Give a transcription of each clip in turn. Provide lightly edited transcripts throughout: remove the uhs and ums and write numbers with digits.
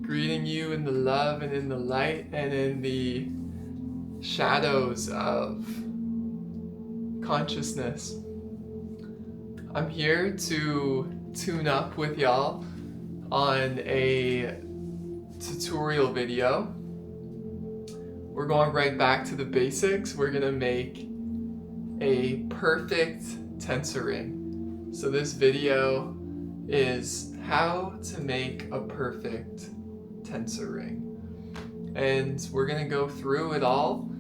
greeting you in the love and in the light and in the shadows of consciousness. I'm here to tune up with y'all on a tutorial video. We're going right back to the basics. We're gonna make a perfect tensor ring. So this video is how to make a perfect tensor ring. And we're gonna go through it all,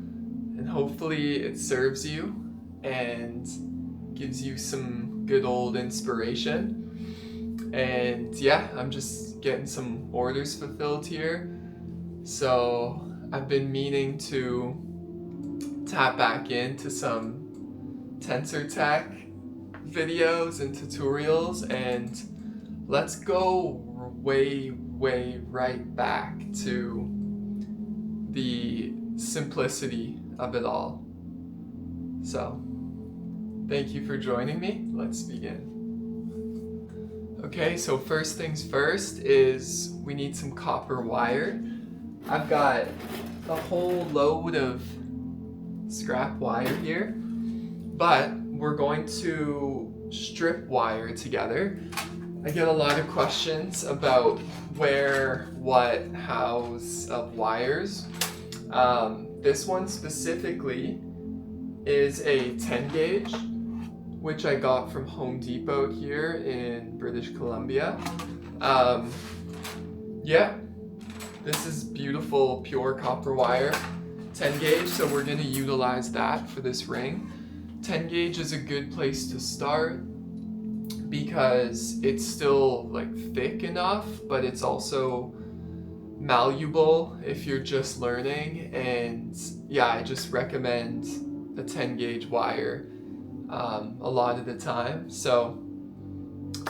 and hopefully it serves you and gives you some good old inspiration. And yeah, I'm just getting some orders fulfilled here. So I've been meaning to tap back into some Tensor Tech videos and tutorials, and let's go way right back to the simplicity of it all. So thank you for joining me. Let's begin. Okay, so first things first is we need some copper wire. I've got a whole load of scrap wire here, but we're going to strip wire together. I get a lot of questions about where, what, hows of wires. This one specifically is a 10 gauge, which I got from Home Depot here in British Columbia. Yeah, this is beautiful pure copper wire, 10 gauge, so we're gonna utilize that for this ring. 10 gauge is a good place to start because it's still like thick enough, but it's also malleable if you're just learning. And yeah, I just recommend a 10 gauge wire a lot of the time. So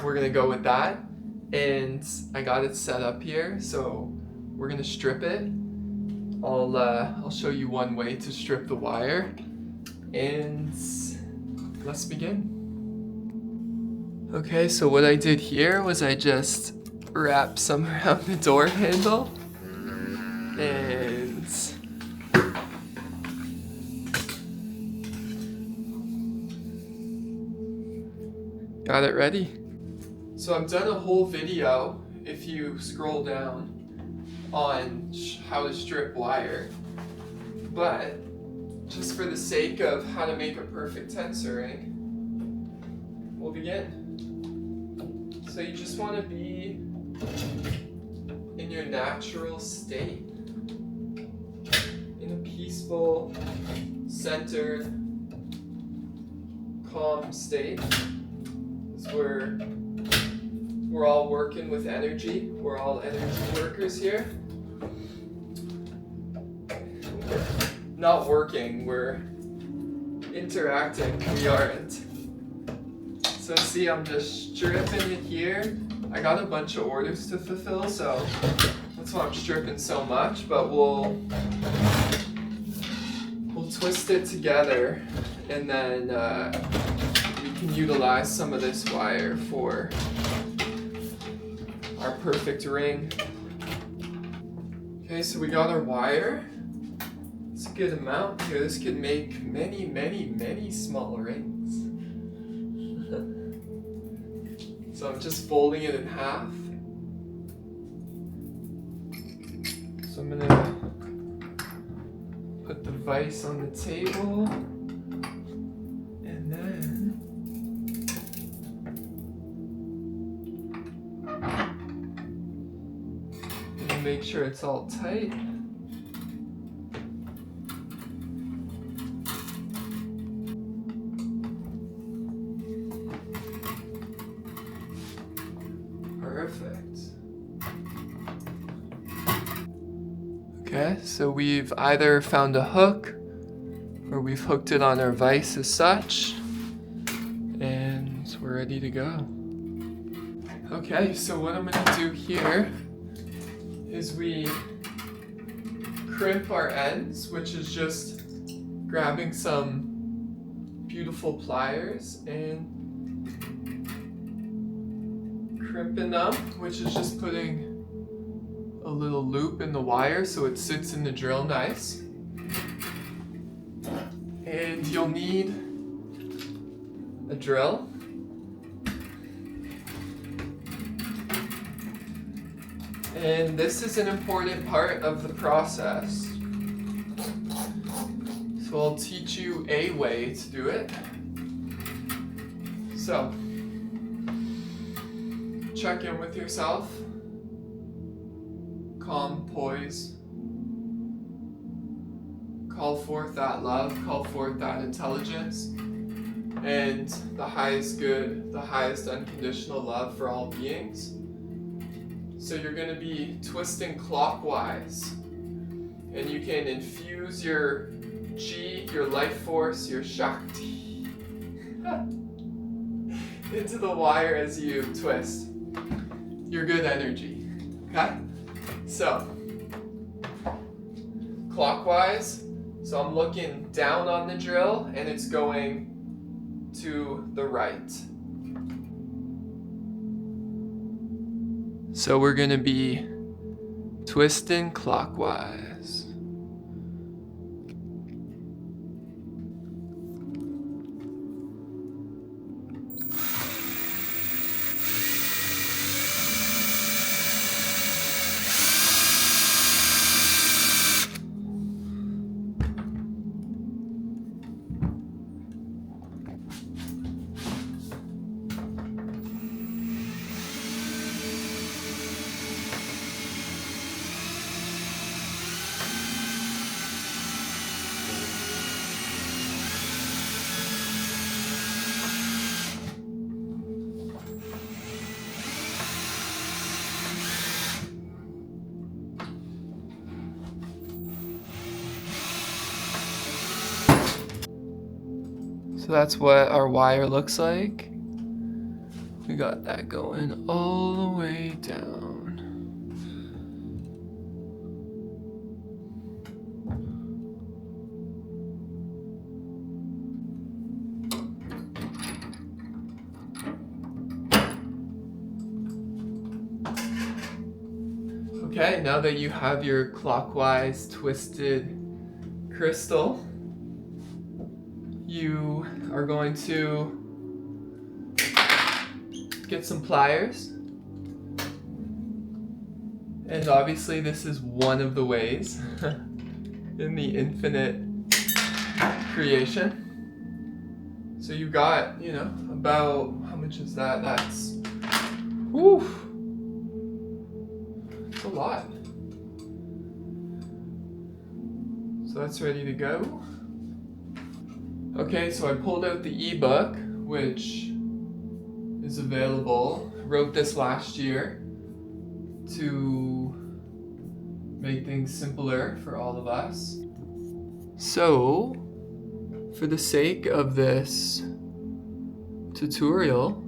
we're gonna go with that, and I got it set up here. So we're gonna strip it. I'll show you one way to strip the wire, and let's begin. Okay, so what I did here was I just wrapped some around the door handle, and got it ready. So I've done a whole video, if you scroll down, on how to strip wire, but just for the sake of how to make a perfect tensor ring, we'll begin. So you just want to be in your natural state, in a peaceful, centered, calm state. We're all working with energy. We're all energy workers here. Not working, we're interacting. We aren't. So see, I'm just stripping it here. I got a bunch of orders to fulfill, so that's why I'm stripping so much, but we'll twist it together, and then we can utilize some of this wire for our perfect ring. Okay, so we got our wire. It's a good amount here. This could make many small rings. So I'm just folding it in half. So I'm gonna put the vise on the table, and then make sure it's all tight. Perfect. Okay, so we've either found a hook or we've hooked it on our vise as such, and we're ready to go. Okay, so what I'm gonna do here is we crimp our ends, which is just grabbing some beautiful pliers and crimping them, which is just putting a little loop in the wire so it sits in the drill nice. And you'll need a drill. And this is an important part of the process. So I'll teach you a way to do it. So, check in with yourself. Calm, poise. Call forth that love, call forth that intelligence, and the highest good, the highest unconditional love for all beings. So you're going to be twisting clockwise, and you can infuse your chi, your life force, your shakti into the wire as you twist your good energy. Okay? So, clockwise. So I'm looking down on the drill and it's going to the right. So we're going to be twisting clockwise. So that's what our wire looks like. We got that going all the way down. Okay, now that you have your clockwise twisted crystal, you are going to get some pliers. And obviously this is one of the ways in the infinite creation. So you got, about, how much is that? That's, whew, it's a lot. So that's ready to go. Okay, so I pulled out the ebook, which is available. I wrote this last year to make things simpler for all of us. So, for the sake of this tutorial,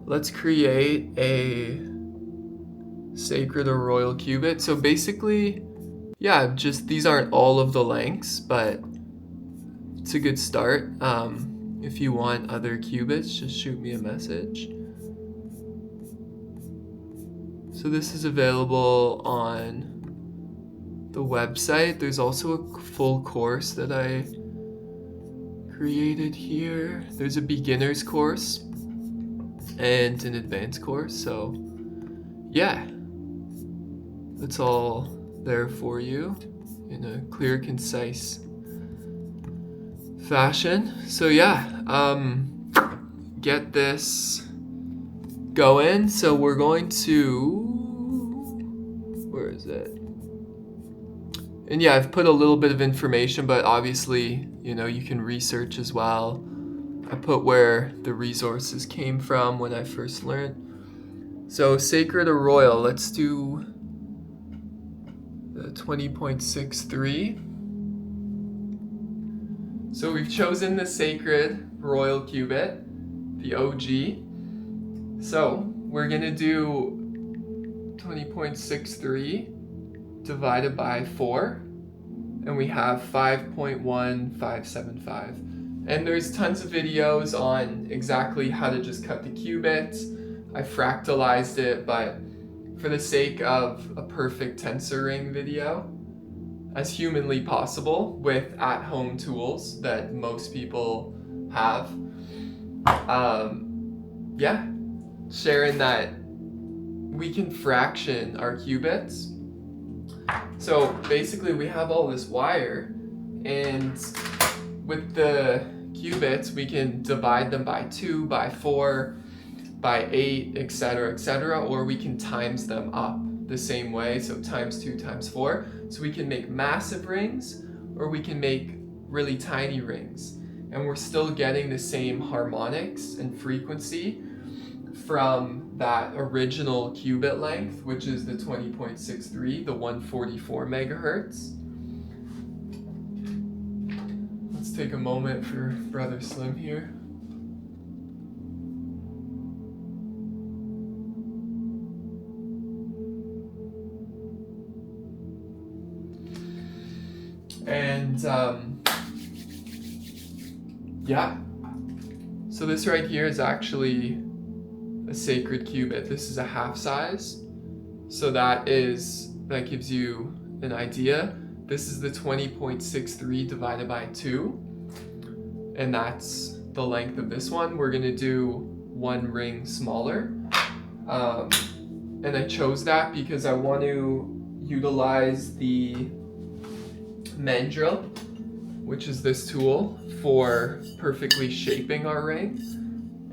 let's create a sacred or royal cubit. So basically, yeah, just these aren't all of the lengths, but it's a good start. If you want other qubits, just shoot me a message. So this is available on the website. There's also a full course that I created here. There's a beginner's course and an advanced course. So yeah, that's all there for you in a clear, concise fashion. So yeah, get this going. So we're going to, where is it? And yeah, I've put a little bit of information, but obviously, you can research as well. I put where the resources came from when I first learned. So sacred or royal, let's do the 20.63. So we've chosen the sacred royal qubit, the OG. So we're gonna do 20.63 divided by 4, and we have 5.1575. And there's tons of videos on exactly how to just cut the qubits. I fractalized it, but for the sake of a perfect tensor ring video, as humanly possible with at-home tools that most people have. Yeah, sharing that we can fraction our qubits. So basically we have all this wire, and with the qubits we can divide them by 2, by 4, by 8, etc., or we can times them up the same way, so times 2 times 4. So we can make massive rings, or we can make really tiny rings, and we're still getting the same harmonics and frequency from that original qubit length, which is the 20.63, the 144 megahertz. Let's take a moment for Brother Slim here. And yeah, so this right here is actually a sacred qubit. This is a half size, so that gives you an idea. This is the 20.63 divided by 2, and that's the length of this one. We're gonna do one ring smaller, and I chose that because I want to utilize the mandrel, which is this tool, for perfectly shaping our ring.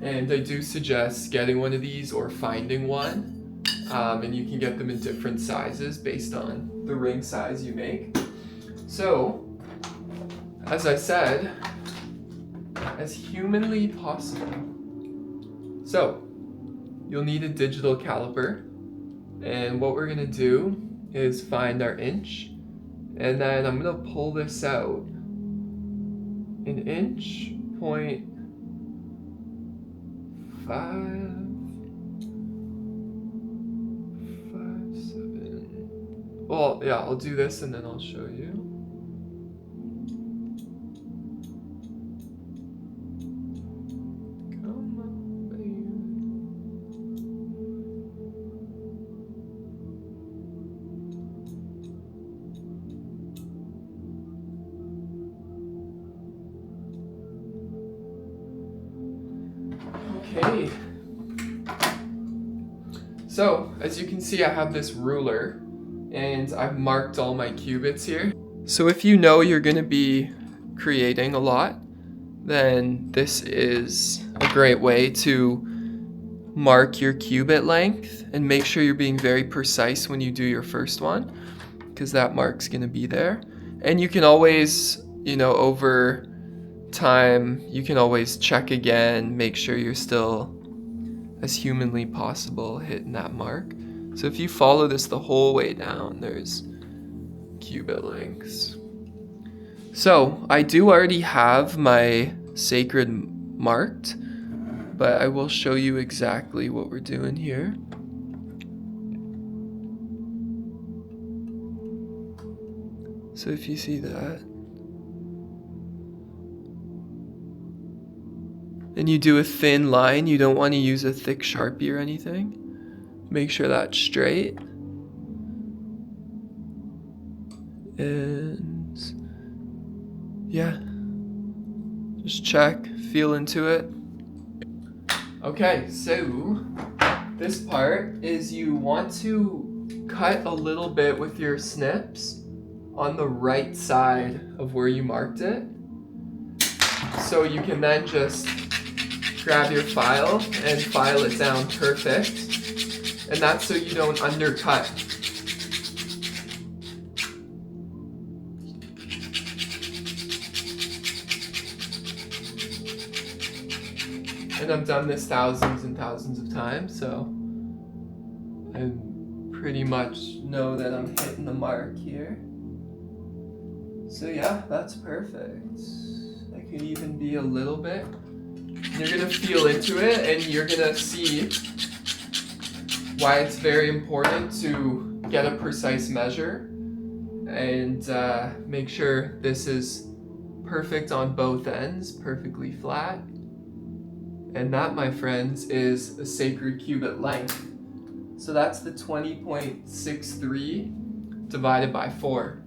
And I do suggest getting one of these or finding one, and you can get them in different sizes based on the ring size you make. So, as I said, as humanly possible. So, you'll need a digital caliper, and what we're gonna do is find our inch, and then I'm gonna pull this out. An inch, 0.557. Well, yeah, I'll do this and then I'll show you. Come on, baby. Okay, so as you can see, I have this ruler and I've marked all my qubits here. So if you know you're going to be creating a lot, then this is a great way to mark your qubit length and make sure you're being very precise when you do your first one, because that mark's going to be there. And you can always, over time, you can always check again, make sure you're still as humanly possible hitting that mark. So if you follow this the whole way down, there's qubit lengths. So I do already have my sacred marked, but I will show you exactly what we're doing here. So if you see that, and you do a thin line, you don't want to use a thick Sharpie or anything. Make sure that's straight. And yeah, just check, feel into it. Okay, so this part is you want to cut a little bit with your snips on the right side of where you marked it. So you can then just grab your file and file it down perfect. And that's so you don't undercut. And I've done this thousands and thousands of times, so I pretty much know that I'm hitting the mark here. So yeah, that's perfect. That could even be a little bit. You're gonna feel into it, and you're gonna see why it's very important to get a precise measure and make sure this is perfect on both ends, perfectly flat. And that, my friends, is a sacred qubit length. So that's the 20.63 divided by 4.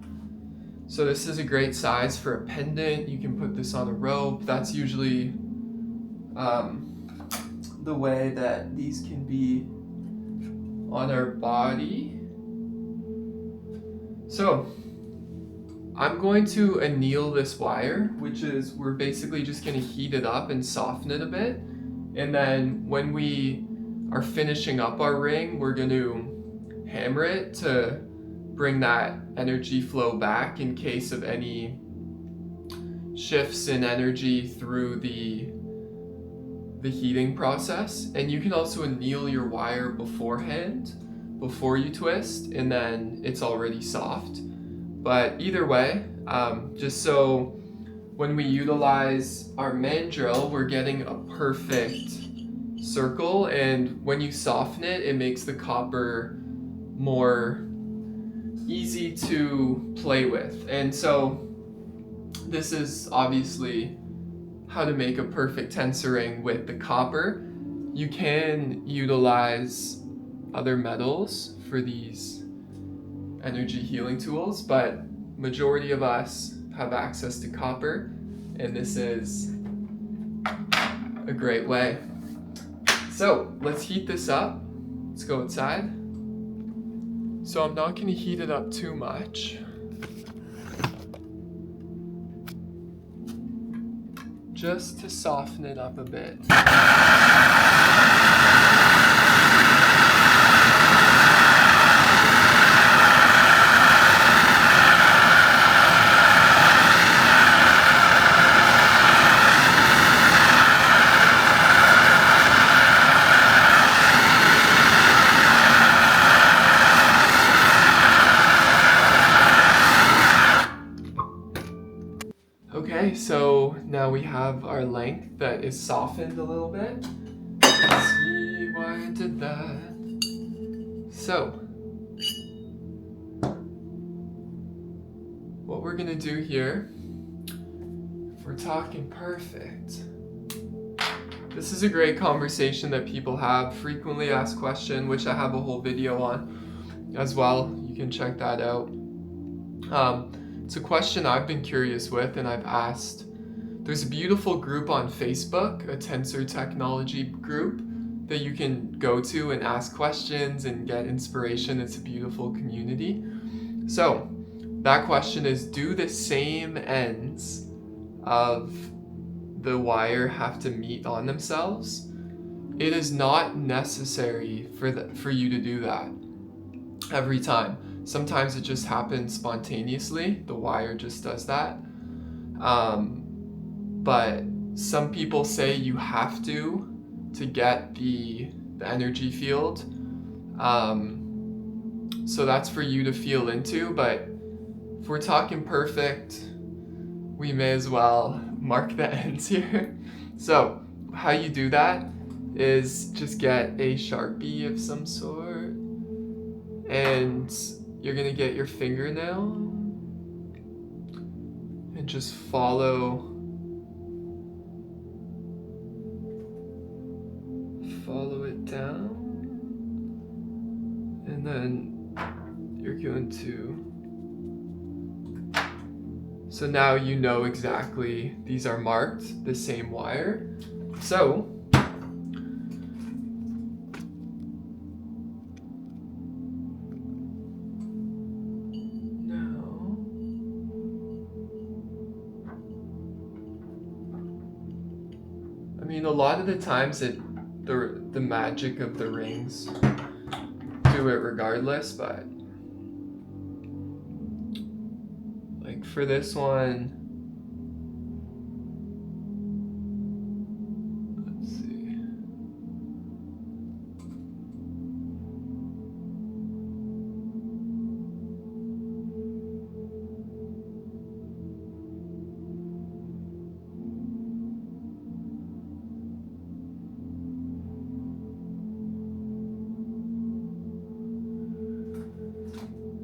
So this is a great size for a pendant. You can put this on a rope. That's usually the way that these can be on our body. So I'm going to anneal this wire, which is we're basically just going to heat it up and soften it a bit. And then when we are finishing up our ring, we're going to hammer it to bring that energy flow back in case of any shifts in energy through the heating process. And you can also anneal your wire beforehand, before you twist, and then it's already soft. But either way, just so when we utilize our mandrel, we're getting a perfect circle, and when you soften it, it makes the copper more easy to play with. And so this is obviously how to make a perfect tensor ring with the copper. You can utilize other metals for these energy healing tools, but majority of us have access to copper, and this is a great way. So let's heat this up. Let's go outside. So I'm not going to heat it up too much. Just to soften it up a bit. Okay, so now we have our length that is softened a little bit. Let's see why I did that. So, what we're gonna do here, if we're talking perfect, this is a great conversation that people have, frequently asked question, which I have a whole video on as well. You can check that out. It's a question I've been curious with, and I've asked. There's a beautiful group on Facebook, a Tensor technology group, that you can go to and ask questions and get inspiration. It's a beautiful community. So that question is, do the same ends of the wire have to meet on themselves? It is not necessary for you to do that every time. Sometimes it just happens spontaneously. The wire just does that. But some people say you have to get the energy field. So that's for you to feel into. But if we're talking perfect, we may as well mark the ends here. So how you do that is just get a Sharpie of some sort, and you're gonna get your fingernail and just follow it down, and then you're going to, so now you know exactly these are marked the same wire. So I mean, a lot of the times the magic of the rings do it regardless, but like for this one, let's see.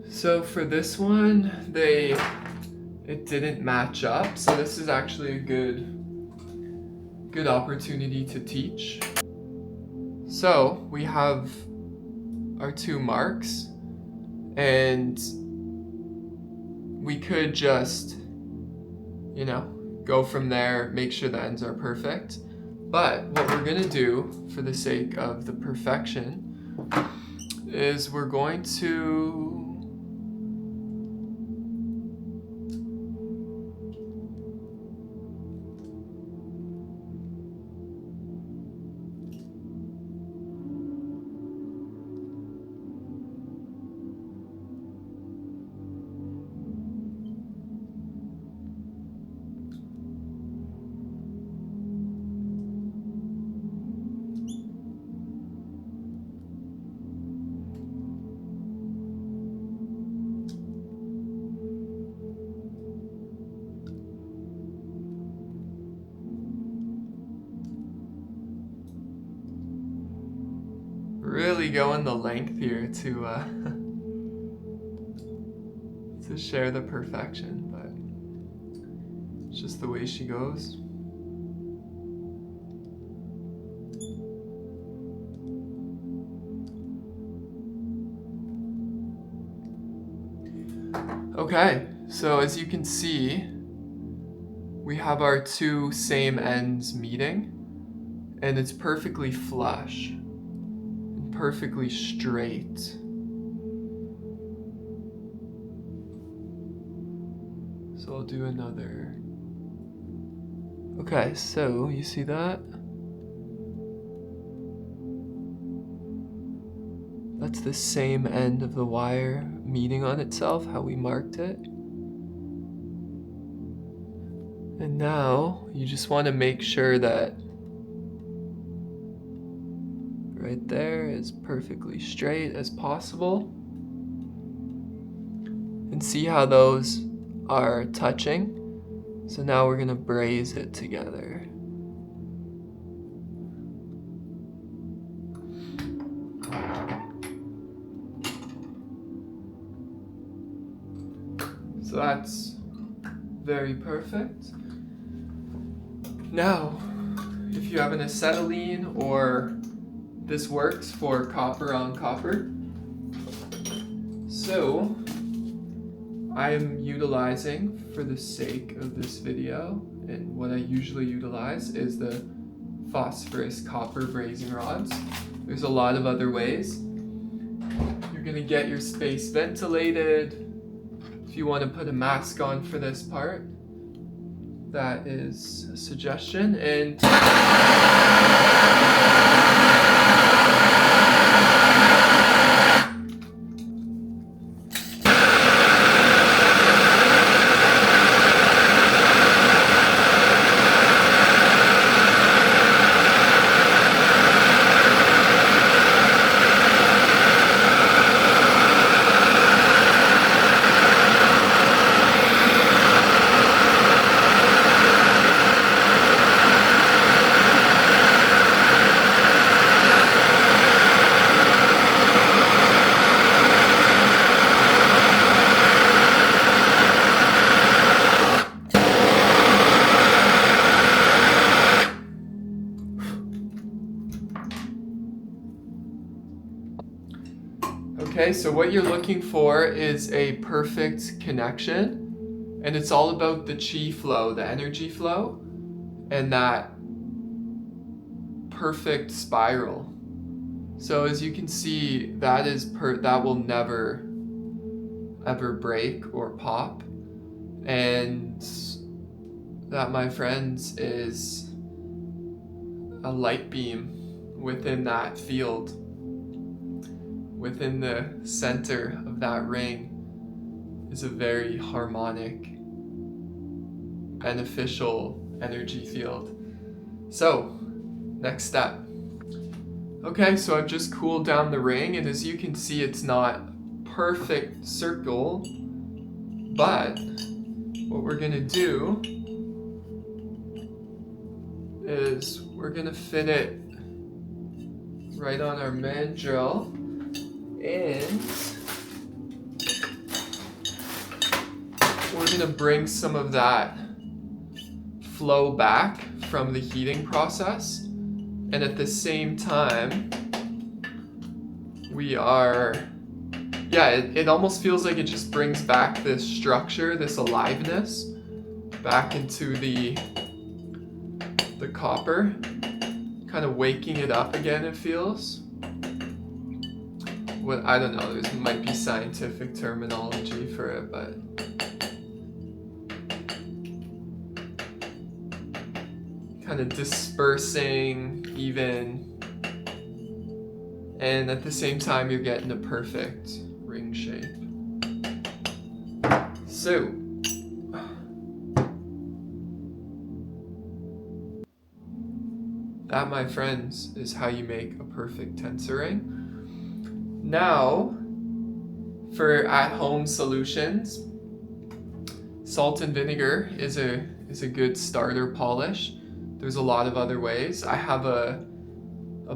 So for this one, it didn't match up. So this is actually a good opportunity to teach. So we have two marks, and we could just, you know, go from there, make sure the ends are perfect. But what we're gonna do, for the sake of the perfection, is we're going to really going the length here to share the perfection, but it's just the way she goes. Okay, so as you can see, we have our two same ends meeting, and it's perfectly flush and perfectly straight. So I'll do another. Okay, so you see that? That's the same end of the wire meeting on itself, how we marked it. And now you just want to make sure that right there is perfectly straight as possible. And see how those are touching? So now we're going to braze it together. So that's very perfect. Now, if you have an acetylene, or this works for copper on copper. So I am utilizing, for the sake of this video, and what I usually utilize is the phosphorus copper brazing rods. There's a lot of other ways. You're gonna get your space ventilated. If you want to put a mask on for this part, that is a suggestion. And okay, so what you're looking for is a perfect connection, and it's all about the chi flow, the energy flow, and that perfect spiral. So as you can see, that is that will never ever break or pop, and that, my friends, is a light beam within that field. Within the center of that ring is a very harmonic, beneficial energy field. So, next step. Okay, so I've just cooled down the ring, and as you can see, it's not perfect circle, but what we're gonna do is we're gonna fit it right on our mandrel. And we're gonna bring some of that flow back from the heating process, and at the same time we are, yeah, it almost feels like it just brings back this structure, this aliveness back into the copper, kind of waking it up again, it feels. What, I don't know, there might be scientific terminology for it, but kind of dispersing even, and at the same time you're getting a perfect ring shape. So that, my friends, is how you make a perfect tensor ring. Now, for at-home solutions, salt and vinegar is a good starter polish. There's a lot of other ways. I have a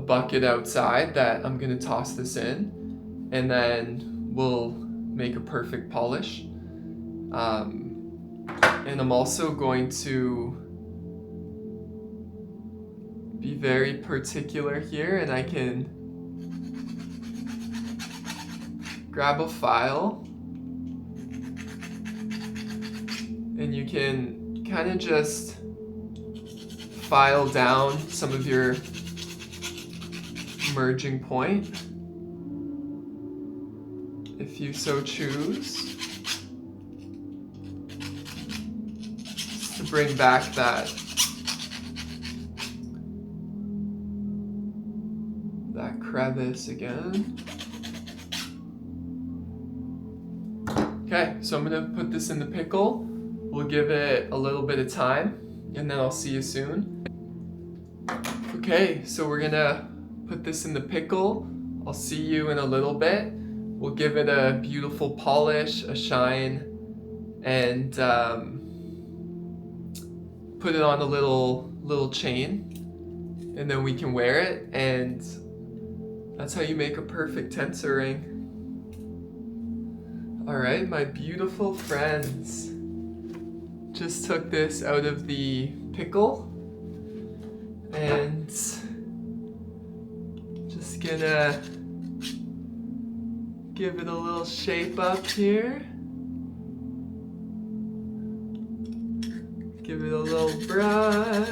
bucket outside that I'm gonna toss this in, and then we'll make a perfect polish. And I'm also going to be very particular here, and I can grab a file, and you can kind of just file down some of your merging point if you so choose, just to bring back that crevice again. Okay, so I'm gonna put this in the pickle. We'll give it a little bit of time, and then I'll see you soon. Okay, so we're gonna put this in the pickle. I'll see you in a little bit. We'll give it a beautiful polish, a shine, and put it on a little chain, and then we can wear it, and that's how you make a perfect tensor ring. All right, my beautiful friends, just took this out of the pickle, and just gonna give it a little shape up here. Give it a little brush.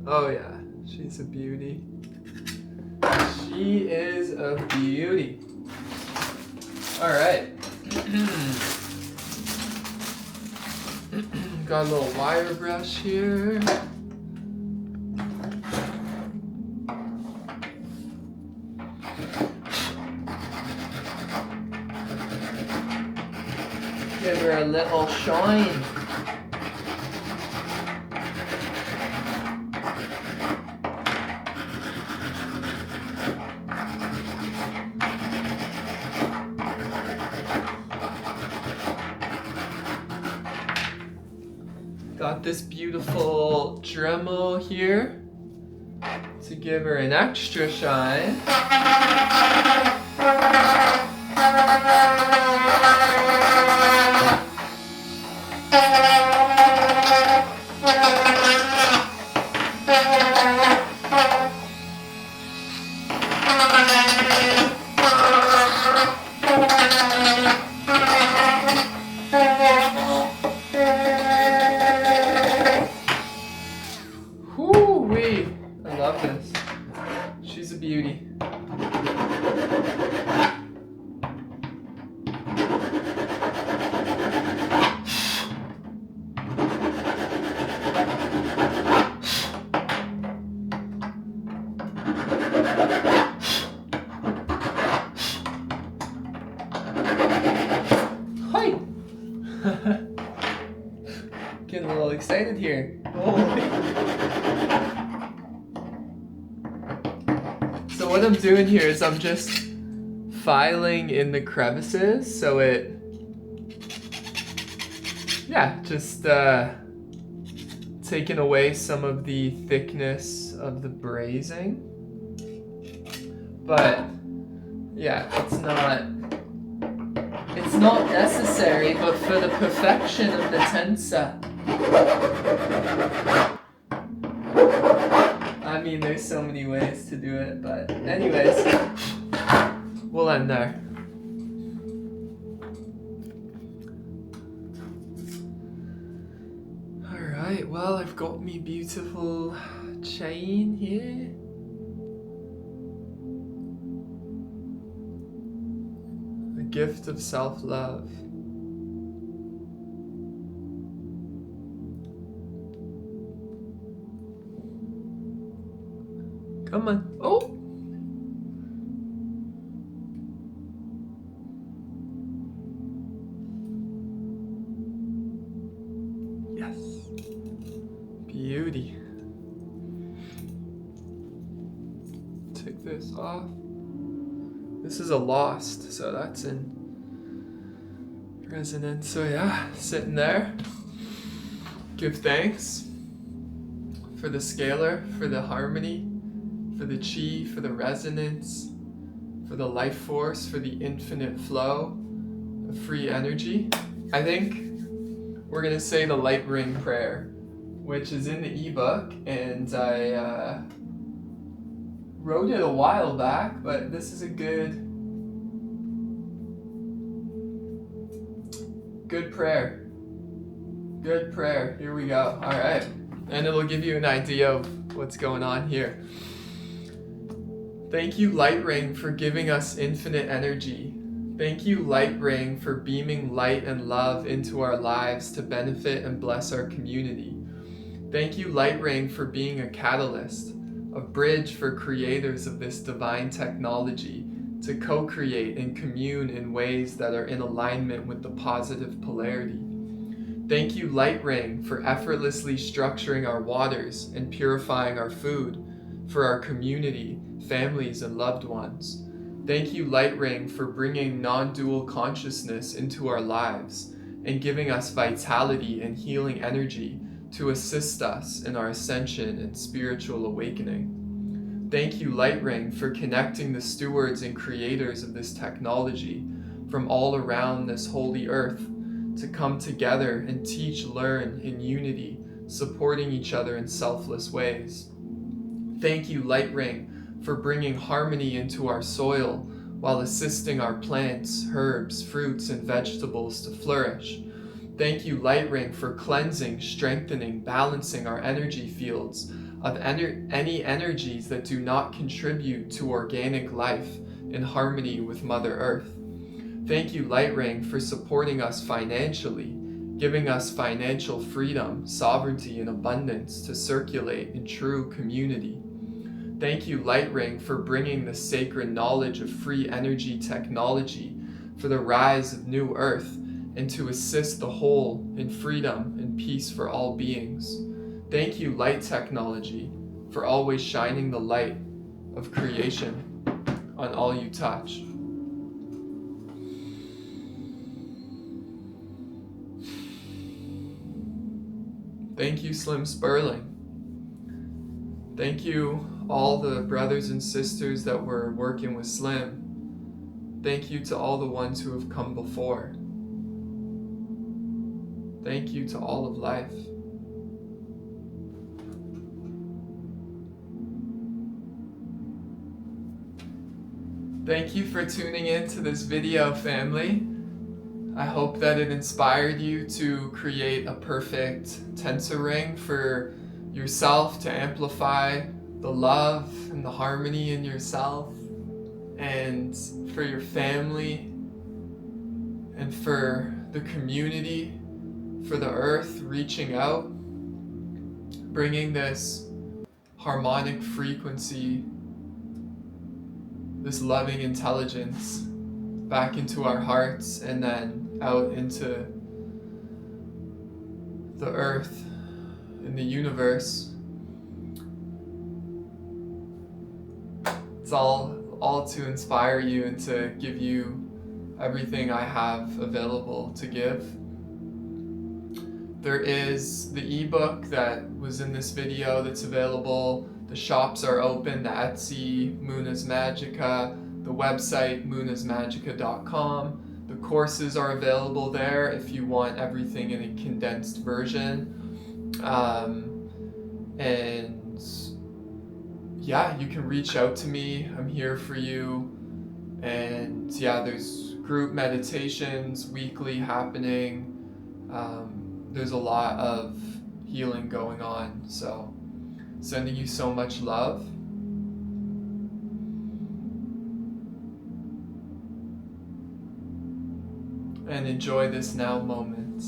Oh yeah, she's a beauty. She is a beauty. All right. Got a little wire brush here. Give her a little shine. Got this beautiful Dremel here to give her an extra shine. Whoo-wee! I love this. She's a beauty. Hi! Getting a little excited here. So what I'm doing here is I'm just filing in the crevices, so it, yeah, just taking away some of the thickness of the brazing. But yeah, it's not necessary, but for the perfection of the tensor, I I mean, there's so many ways to do it, but anyways, we'll end there. Alright, well, I've got me beautiful chain here. A gift of self-love. Come on. Oh! Yes. Beauty. Take this off. This is a lost, so that's in resonance. So yeah, sitting there. Give thanks for the scalar, for the harmony, for the chi, for the resonance, for the life force, for the infinite flow of free energy. I think we're going to say the light ring prayer, which is in the ebook, and I wrote it a while back, but this is a good prayer. Good prayer. Here we go. All right. And it'll give you an idea of what's going on here. Thank you, Light Ring, for giving us infinite energy. Thank you, Light Ring, for beaming light and love into our lives to benefit and bless our community. Thank you, Light Ring, for being a catalyst, a bridge for creators of this divine technology to co-create and commune in ways that are in alignment with the positive polarity. Thank you, Light Ring, for effortlessly structuring our waters and purifying our food for our community, families, and loved ones. Thank you, Light Ring, for bringing non-dual consciousness into our lives and giving us vitality and healing energy to assist us in our ascension and spiritual awakening. Thank you, Light Ring, for connecting the stewards and creators of this technology from all around this holy earth to come together and teach, learn in unity, supporting each other in selfless ways. Thank you, Light Ring, for bringing harmony into our soil while assisting our plants, herbs, fruits, and vegetables to flourish. Thank you, Light Ring, for cleansing, strengthening, balancing our energy fields of any energies that do not contribute to organic life in harmony with Mother Earth. Thank you, Light Ring, for supporting us financially, giving us financial freedom, sovereignty, and abundance to circulate in true community. Thank you, Light Ring, for bringing the sacred knowledge of free energy technology for the rise of New Earth and to assist the whole in freedom and peace for all beings. Thank you, Light Technology, for always shining the light of creation on all you touch. Thank you, Slim Sperling. Thank you, all the brothers and sisters that were working with Slim. Thank you to all the ones who have come before. Thank you to all of life. Thank you for tuning in to this video, family. I hope that it inspired you to create a perfect tensor ring for yourself to amplify the love and the harmony in yourself, and for your family, and for the community, for the earth, reaching out, bringing this harmonic frequency, this loving intelligence back into our hearts and then out into the earth and the universe. It's all to inspire you and to give you everything I have available to give. There is the ebook that was in this video that's available. The shops are open, the Etsy, Muna's Magica, the website, munasmagica.com. The courses are available there if you want everything in a condensed version. And yeah, you can reach out to me. I'm here for you. And yeah, there's group meditations weekly happening. There's a lot of healing going on. So, sending you so much love. And enjoy this now moment.